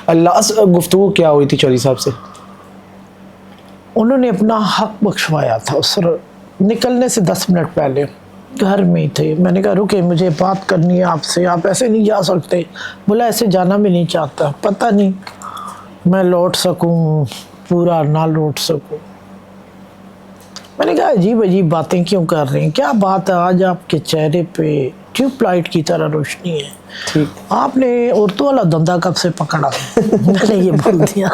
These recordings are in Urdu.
لاسٹ گفتگو کیا ہوئی تھی چودھری صاحب سے؟ انہوں نے اپنا حق بخشوایا تھا اس نکلنے سے 10 منٹ پہلے گھر میں ہی تھے. میں نے کہا رکے مجھے بات کرنی ہے آپ سے, آپ ایسے نہیں جا سکتے. بولا ایسے جانا بھی نہیں چاہتا, پتہ نہیں میں لوٹ سکوں پورا نہ لوٹ سکوں. میں نے کہا عجیب عجیب باتیں کیوں کر رہے ہیں, کیا بات ہے آج آپ کے چہرے پہ ٹیوب لائٹ کی طرح روشنی ہے, ٹھیک, آپ نے عورتوں والا دھندا کب سے پکڑا؟ میں نے یہ بول دیا.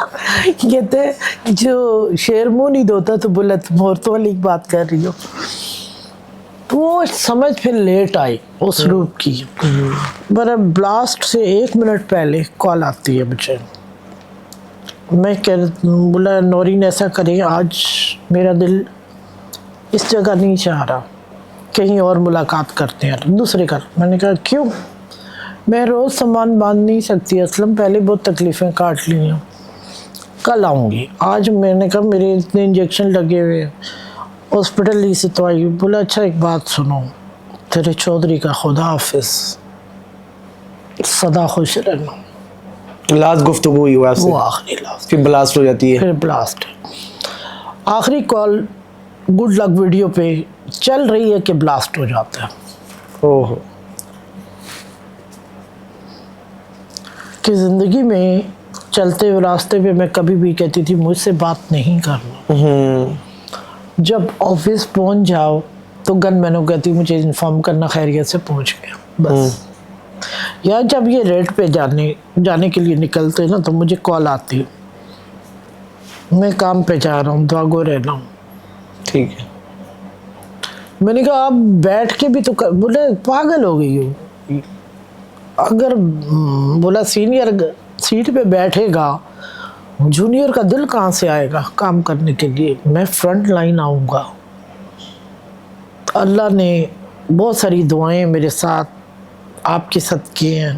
کہتے جو شیر منہ نہیں دھوتا تو بولا تم عورتوں والی بات کر رہی ہو. تو وہ سمجھ پھر لیٹ آئی اس روپ کی. پر بلاسٹ سے 1 منٹ پہلے کال آتی ہے مجھے. میں بولا نورین ایسا کریں, آج میرا دل اس جگہ نہیں چاہ رہا, کہیں اور ملاقات کرتے ہیں دوسرے گھر. میں نے کہا کیوں؟ میں روز سامان باندھ نہیں سکتی اسلم, پہلے بہت تکلیفیں کاٹ لی ہیں, کل آؤں گی. آج میں نے کہا میرے اتنے انجیکشن لگے ہوئے, ہاسپٹل ہی سے تو آئی. بولا اچھا ایک بات سنو, تیرے چودھری کا خدا حافظ, سدا خوش رہنا. لاسٹ گفتگو ہوئی ہوا آپ سے؟ وہ آخری لاسٹ. پھر بلاسٹ ہو جاتی ہے. پھر بلاسٹ. آخری کال گڈ لک ویڈیو پہ چل رہی ہے کہ بلاسٹ ہو جاتا ہے. اوہ, کہ زندگی میں چلتے ہوئے راستے پہ میں کبھی بھی کہتی تھی مجھ سے بات نہیں کرنا. جب آفس پہنچ جاؤ تو گن مینوں کہتی مجھے انفارم کرنا خیریت سے پہنچ گیا بس. یا جب یہ ریڈ پہ جانے کے لیے نکلتے نا تو مجھے کال آتی, میں کام پہ جا رہا ہوں, دعا گو رہنا ہوں. ٹھیک ہے. میں نے کہا آپ بیٹھ کے بھی تو بولے پاگل ہو گئی ہو, اگر بولا سینئر سیٹ پہ بیٹھے گا جونیئر کا دل کہاں سے آئے گا کام کرنے کے لیے. میں فرنٹ لائن آؤں گا. اللہ نے بہت ساری دعائیں میرے ساتھ آپ کے صدقے ہیں.